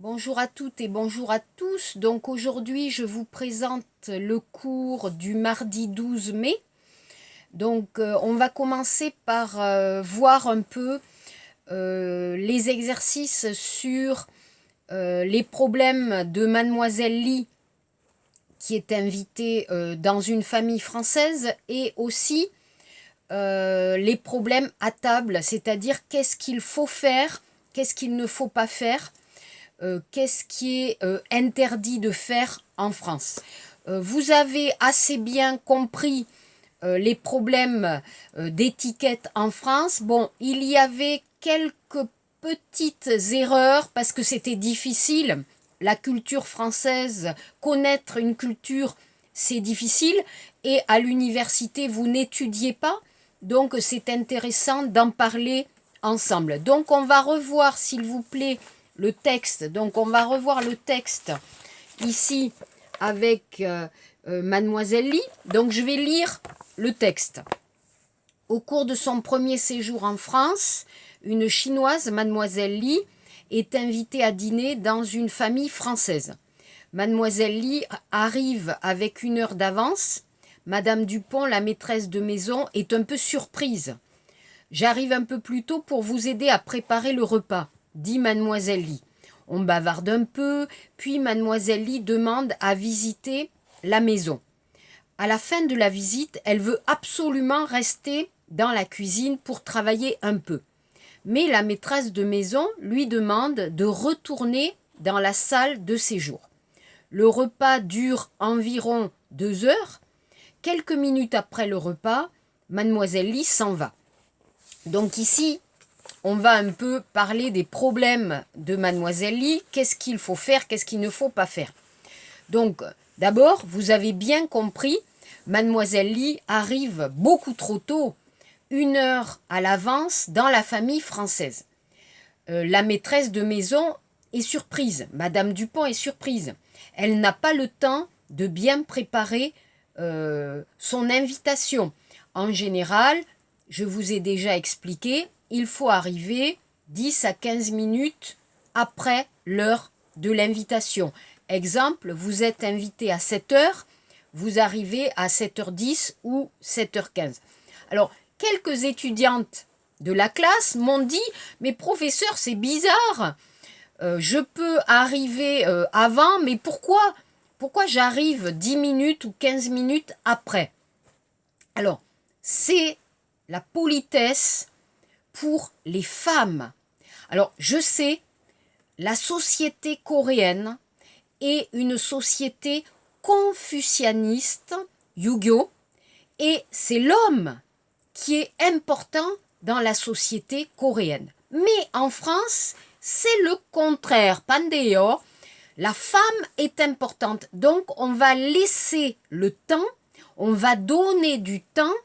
Bonjour à toutes et bonjour à tous. Donc aujourd'hui, je vous présente le cours du mardi 12 mai. Donc on va commencer par voir un peu les exercices sur les problèmes de Mademoiselle Lee qui est invitée dans une famille française et aussi les problèmes à table, c'est-à-dire qu'est-ce qu'il faut faire, qu'est-ce qu'il ne faut pas faire. Qu'est-ce qui est interdit de faire en France. Vous avez assez bien compris les problèmes d'étiquette en France. Bon, il y avait quelques petites erreurs parce que c'était difficile. La culture française, connaître une culture, c'est difficile. Et à l'université, vous n'étudiez pas. Donc, c'est intéressant d'en parler ensemble. Donc, on va revoir, s'il vous plaît, le texte. Donc, on va revoir le texte ici avec Mademoiselle Lee. Donc, je vais lire le texte. Au cours de son premier séjour en France, une Chinoise, Mademoiselle Lee, est invitée à dîner dans une famille française. Mademoiselle Lee arrive avec 1 heure d'avance. Madame Dupont, la maîtresse de maison, est un peu surprise. « J'arrive un peu plus tôt pour vous aider à préparer le repas », dit Mademoiselle Lee. On bavarde un peu, puis Mademoiselle Lee demande à visiter la maison. À la fin de la visite, elle veut absolument rester dans la cuisine pour travailler un peu. Mais la maîtresse de maison lui demande de retourner dans la salle de séjour. Le repas dure environ 2 heures. Quelques minutes après le repas, Mademoiselle Lee s'en va. Donc ici, on va un peu parler des problèmes de Mademoiselle Lee, qu'est-ce qu'il faut faire, qu'est-ce qu'il ne faut pas faire. Donc, d'abord, vous avez bien compris, Mademoiselle Lee arrive beaucoup trop tôt, 1 heure à l'avance dans la famille française. La maîtresse de maison est surprise, Madame Dupont est surprise. Elle n'a pas le temps de bien préparer son invitation. En général, je vous ai déjà expliqué, il faut arriver 10 à 15 minutes après l'heure de l'invitation. Exemple, vous êtes invité à 7 heures, vous arrivez à 7h10 ou 7h15. Alors, quelques étudiantes de la classe m'ont dit « Mais professeur, c'est bizarre, je peux arriver avant, mais pourquoi j'arrive 10 minutes ou 15 minutes après ?» Alors, c'est la politesse pour les femmes. Alors, je sais, la société coréenne est une société confucianiste, Yu-Gi-Oh! Et c'est l'homme qui est important dans la société coréenne. Mais en France, c'est le contraire. Pandeo, la femme est importante. Donc, on va laisser le temps, on va donner du temps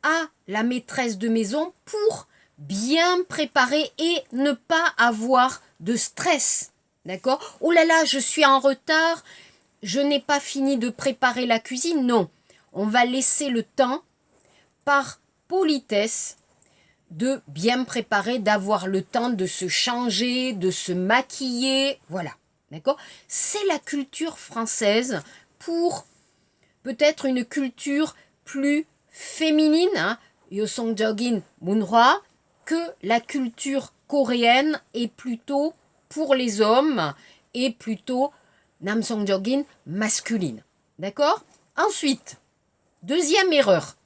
à la maîtresse de maison pour bien préparer et ne pas avoir de stress. D'accord? Oh là là, je suis en retard, je n'ai pas fini de préparer la cuisine. Non, on va laisser le temps, par politesse, de bien préparer, d'avoir le temps de se changer, de se maquiller. Voilà. D'accord? C'est la culture française pour peut-être une culture plus féminine, hein, Yosongjogin Munhwa, que la culture coréenne est plutôt pour les hommes et plutôt Namsongjogin masculine. D'accord? Ensuite, deuxième erreur.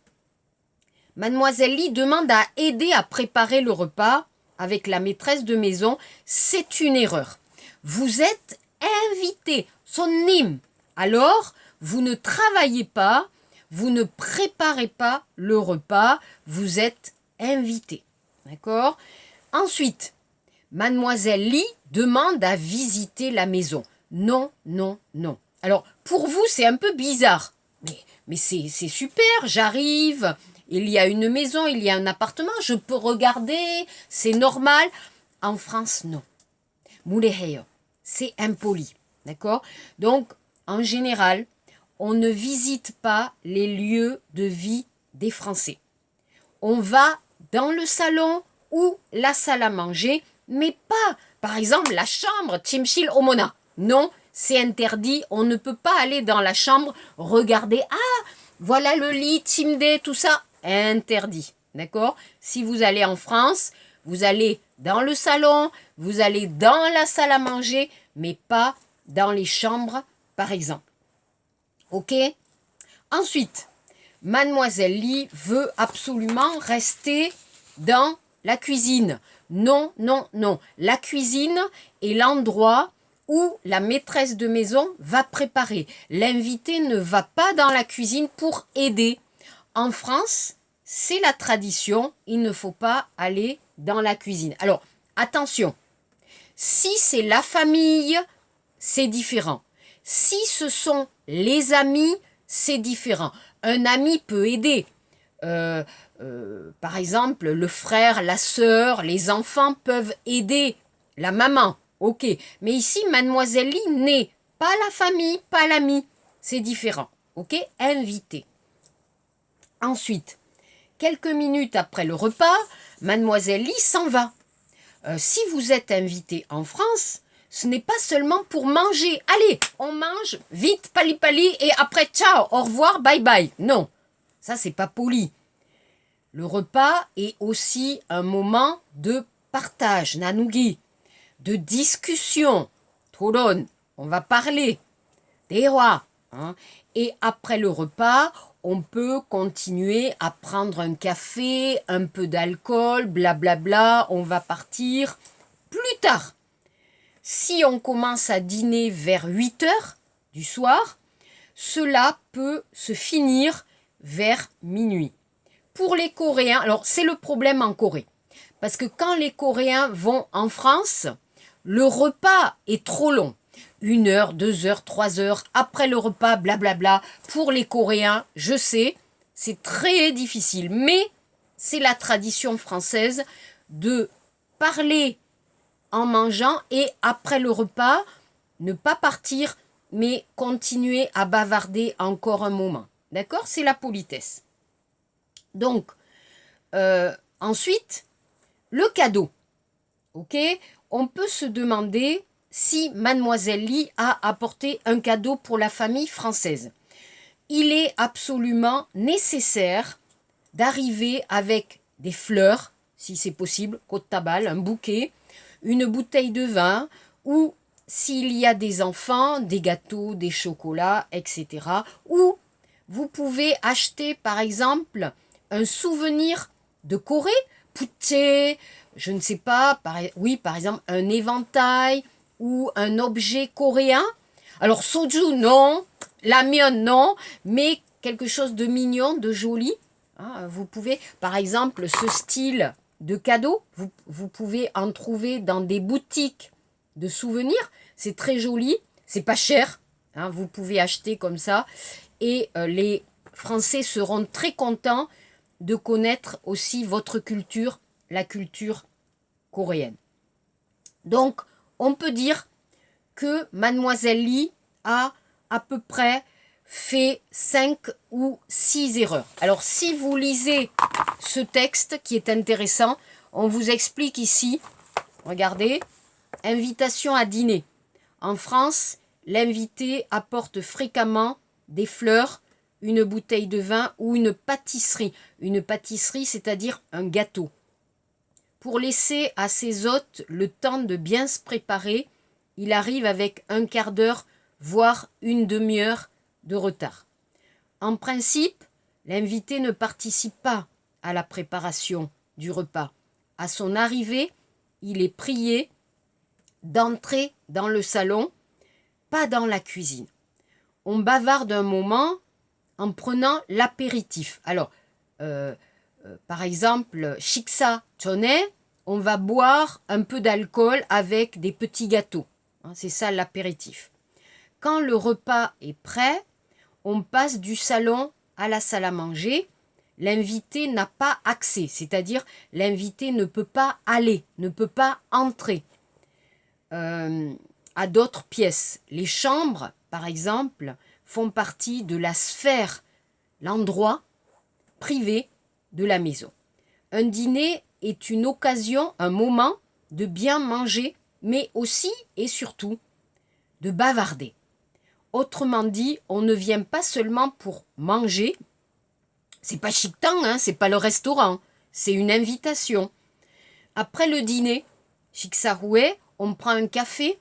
Mademoiselle Lee demande à aider à préparer le repas avec la maîtresse de maison. C'est une erreur. Vous êtes invité, sonnim. Alors, vous ne travaillez pas, vous ne préparez pas le repas, vous êtes invité. D'accord? Ensuite, Mademoiselle Lee demande à visiter la maison. Non, non, non. Alors, pour vous, c'est un peu bizarre. Mais c'est super, j'arrive, il y a une maison, il y a un appartement, je peux regarder, c'est normal. En France, non. Mureheyo, c'est impoli. D'accord? Donc, en général, on ne visite pas les lieux de vie des Français. On va dans le salon ou la salle à manger, mais pas Par exemple, la chambre, Chimchil Omona. Non, c'est interdit. On ne peut pas aller dans la chambre, regarder. Ah, voilà le lit, Timde, tout ça. Interdit. D'accord? Si vous allez en France, vous allez dans le salon, vous allez dans la salle à manger, mais pas dans les chambres, par exemple. Ok? Ensuite, Mademoiselle Li veut absolument rester dans la cuisine. Non, non, non. La cuisine est l'endroit où la maîtresse de maison va préparer. L'invité ne va pas dans la cuisine pour aider. En France, c'est la tradition, il ne faut pas aller dans la cuisine. Alors, attention, si c'est la famille, c'est différent. Si ce sont les amis, c'est différent. Un ami peut aider. Par exemple, le frère, la sœur, les enfants peuvent aider la maman. Ok, mais ici, Mademoiselle Li n'est pas la famille, pas l'ami. C'est différent. Ok, invité. Ensuite, quelques minutes après le repas, Mademoiselle Li s'en va. Si vous êtes invité en France, ce n'est pas seulement pour manger. Allez, on mange, vite, pali pali, et après, ciao, au revoir, bye bye. Non, ça, c'est pas poli. Le repas est aussi un moment de partage, nanougi, de discussion. Toron, on va parler. Des rois. Hein. Et après le repas, on peut continuer à prendre un café, un peu d'alcool, blablabla, on va partir plus tard. Si on commence à dîner vers 8 heures du soir, cela peut se finir vers minuit. Pour les Coréens, alors c'est le problème en Corée, parce que quand les Coréens vont en France, le repas est trop long. 1 heure, 2 heures, 3 heures, après le repas, blablabla. Pour les Coréens, je sais, c'est très difficile. Mais c'est la tradition française de parler en mangeant et après le repas, ne pas partir, mais continuer à bavarder encore un moment. D'accord? C'est la politesse. Donc, ensuite, le cadeau. Ok? On peut se demander si Mademoiselle Li a apporté un cadeau pour la famille française. Il est absolument nécessaire d'arriver avec des fleurs, si c'est possible, côte tabal, un bouquet, une bouteille de vin, ou s'il y a des enfants, des gâteaux, des chocolats, etc. Ou vous pouvez acheter par exemple un souvenir de Corée, puché, je ne sais pas, par exemple un éventail ou un objet coréen. Alors soju non, lamion non, mais quelque chose de mignon, de joli. Hein, vous pouvez, par exemple, ce style de cadeau, vous pouvez en trouver dans des boutiques de souvenirs. C'est très joli, c'est pas cher. Hein, vous pouvez acheter comme ça. Et les Français seront très contents de connaître aussi votre culture, la culture coréenne. Donc, on peut dire que Mademoiselle Li a à peu près fait 5 ou 6 erreurs. Alors, si vous lisez ce texte qui est intéressant, on vous explique ici, regardez, invitation à dîner. En France, l'invité apporte fréquemment des fleurs, une bouteille de vin ou une pâtisserie. Une pâtisserie, c'est-à-dire un gâteau. Pour laisser à ses hôtes le temps de bien se préparer, il arrive avec un quart d'heure, voire une demi-heure de retard. En principe, l'invité ne participe pas à la préparation du repas. À son arrivée, il est prié d'entrer dans le salon, pas dans la cuisine. On bavarde un moment en prenant l'apéritif. Alors, par exemple, shiksa chone, on va boire un peu d'alcool avec des petits gâteaux. Hein, c'est ça l'apéritif. Quand le repas est prêt, on passe du salon à la salle à manger. L'invité n'a pas accès, c'est-à-dire l'invité ne peut pas aller, ne peut pas entrer à d'autres pièces. Les chambres, par exemple, font partie de la sphère, l'endroit privé de la maison. Un dîner est une occasion, un moment de bien manger mais aussi et surtout de bavarder. Autrement dit, on ne vient pas seulement pour manger, c'est pas chic-tan, hein, c'est pas le restaurant, c'est une invitation. Après le dîner, Chicxarouet, on prend un café,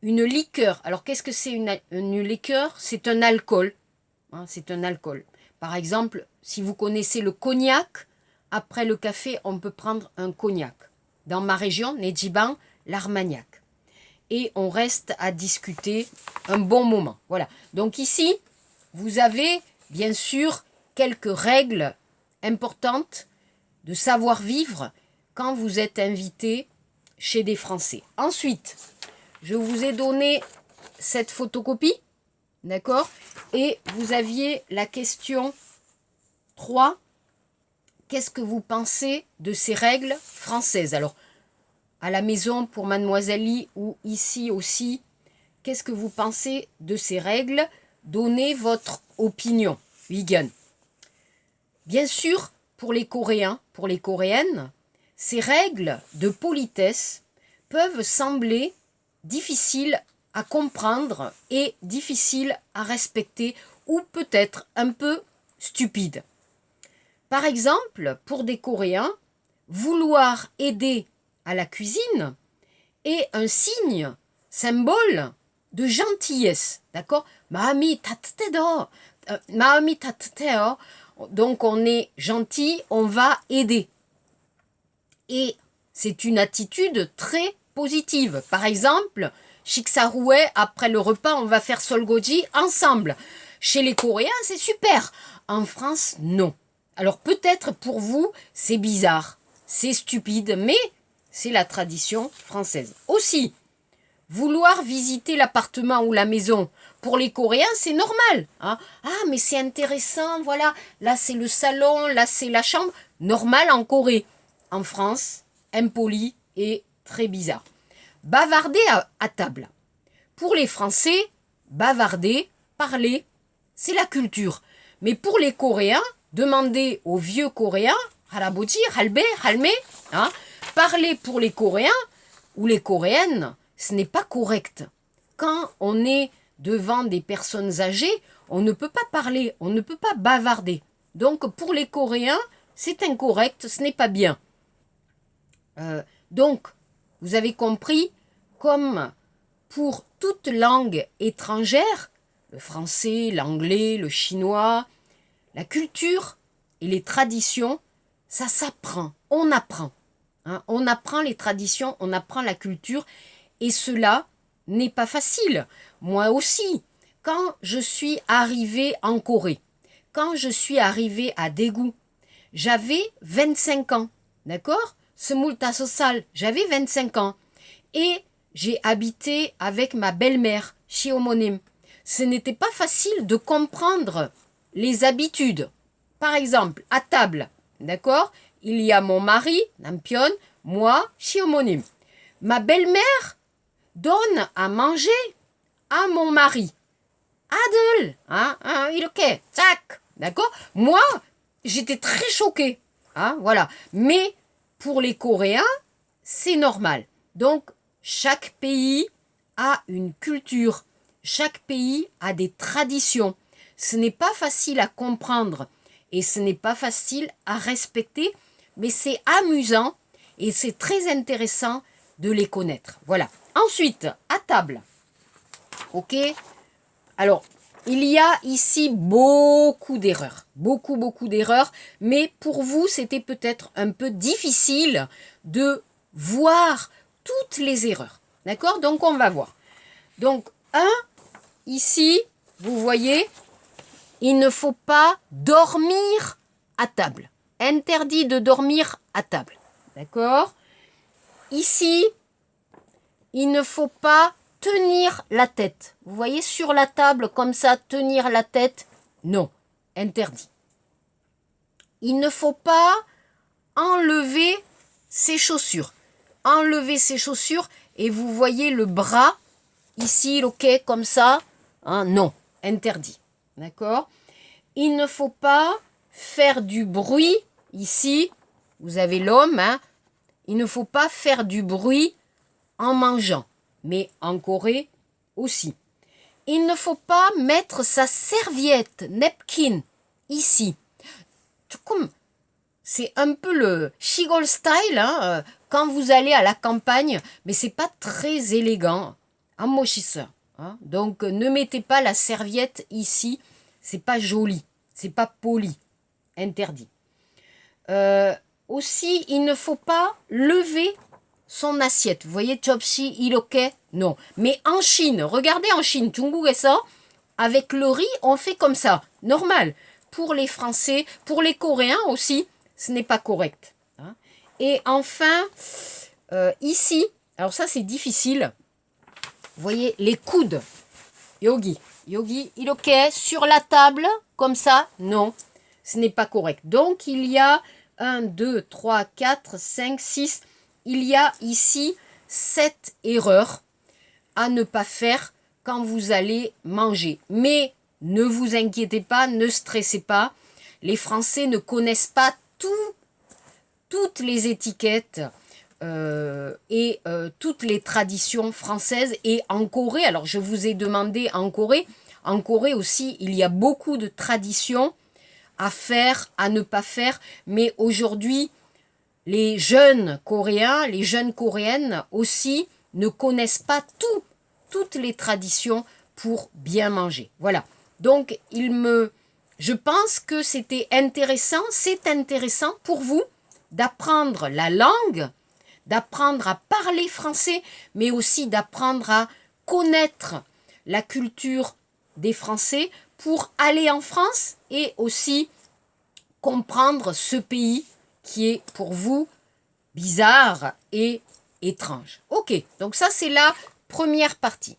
une liqueur. Alors qu'est-ce que c'est une liqueur? C'est un alcool. Hein, c'est un alcool. Par exemple, si vous connaissez le cognac, après le café, on peut prendre un cognac. Dans ma région, Nedjiban, l'Armagnac. Et on reste à discuter un bon moment. Voilà. Donc ici, vous avez bien sûr quelques règles importantes de savoir-vivre quand vous êtes invité chez des Français. Ensuite, je vous ai donné cette photocopie, d'accord? Et vous aviez la question 3. Qu'est-ce que vous pensez de ces règles françaises? Alors, à la maison pour Mademoiselle Lee ou ici aussi, qu'est-ce que vous pensez de ces règles? Donnez votre opinion. Vegan. Bien sûr, pour les Coréens, pour les Coréennes, ces règles de politesse peuvent sembler difficiles à comprendre et difficiles à respecter ou peut-être un peu stupides. Par exemple, pour des Coréens, vouloir aider à la cuisine est un signe, symbole de gentillesse, d'accord? Maami tatedo, maami tateteo. Donc on est gentil, on va aider. Et c'est une attitude très positive. Par exemple, Chicxarouet, après le repas, on va faire Solgoji ensemble. Chez les Coréens, c'est super. En France, non. Alors peut-être pour vous, c'est bizarre, c'est stupide, mais c'est la tradition française. Aussi, vouloir visiter l'appartement ou la maison, pour les Coréens, c'est normal. Hein. Ah, mais c'est intéressant, voilà. Là, c'est le salon, là, c'est la chambre. Normal en Corée. En France, impoli et très bizarre. Bavarder à table. Pour les Français, bavarder, parler, c'est la culture. Mais pour les Coréens, demandez aux vieux Coréens, haraboji, halbe, halme, hein, parler pour les Coréens ou les Coréennes, ce n'est pas correct. Quand on est devant des personnes âgées, on ne peut pas parler, on ne peut pas bavarder. Donc pour les Coréens, c'est incorrect, ce n'est pas bien. Donc, vous avez compris, comme pour toute langue étrangère, le français, l'anglais, le chinois, la culture et les traditions, ça s'apprend, on apprend. Hein, on apprend les traditions, on apprend la culture, et cela n'est pas facile. Moi aussi, quand je suis arrivée en Corée, quand je suis arrivée à Daegu, j'avais 25 ans, d'accord? Semultasosal, j'avais 25 ans. Et j'ai habité avec ma belle-mère, Shiomonim. Ce n'était pas facile de comprendre les habitudes. Par exemple, à table, d'accord? Il y a mon mari, Nampion, moi, Shiomonim. Ma belle-mère donne à manger à mon mari. Adel, hein, ok, tac, d'accord? Moi, j'étais très choquée, hein, voilà. Mais pour les Coréens, c'est normal. Donc, chaque pays a une culture, chaque pays a des traditions. Ce n'est pas facile à comprendre et ce n'est pas facile à respecter, mais c'est amusant et c'est très intéressant de les connaître. Voilà. Ensuite, à table. Ok? Alors, il y a ici beaucoup d'erreurs, beaucoup d'erreurs, mais pour vous, c'était peut-être un peu difficile de voir toutes les erreurs. D'accord? Donc, on va voir. Donc, ici, vous voyez, il ne faut pas dormir à table. Interdit de dormir à table. D'accord? Ici, il ne faut pas tenir la tête. Vous voyez sur la table comme ça, tenir la tête, non, interdit. Il ne faut pas enlever ses chaussures. Enlever ses chaussures et vous voyez le bras ici, ok, comme ça, hein, non, interdit. D'accord? Il ne faut pas faire du bruit ici. Vous avez l'homme, hein, il ne faut pas faire du bruit en mangeant, mais en Corée aussi. Il ne faut pas mettre sa serviette, napkin, ici. Comme c'est un peu le Shigol style, hein, quand vous allez à la campagne, mais c'est pas très élégant. Amoshisa. Hein, donc ne mettez pas la serviette ici, c'est pas joli, c'est pas poli, interdit. Aussi, il ne faut pas lever son assiette. Vous voyez, chopsi, iroke, non. Mais en Chine, regardez en Chine, ça, avec le riz, on fait comme ça, normal. Pour les Français, pour les Coréens aussi, ce n'est pas correct. Hein. Et enfin, ici, alors ça c'est difficile, vous voyez, les coudes, yogi, iroke, sur la table, comme ça, non, ce n'est pas correct. Donc, il y a 1, 2, 3, 4, 5, 6, il y a ici 7 erreurs à ne pas faire quand vous allez manger. Mais ne vous inquiétez pas, ne stressez pas. Les Français ne connaissent pas toutes les étiquettes et toutes les traditions françaises. Et en Corée, alors je vous ai demandé en Corée aussi, il y a beaucoup de traditions à faire, à ne pas faire. Mais aujourd'hui, les jeunes Coréens, les jeunes Coréennes aussi ne connaissent pas toutes les traditions pour bien manger. Voilà. Donc, je pense que c'est intéressant pour vous d'apprendre la langue, d'apprendre à parler français, mais aussi d'apprendre à connaître la culture des Français pour aller en France et aussi comprendre ce pays qui est pour vous bizarre et étrange. Ok, donc ça c'est la première partie.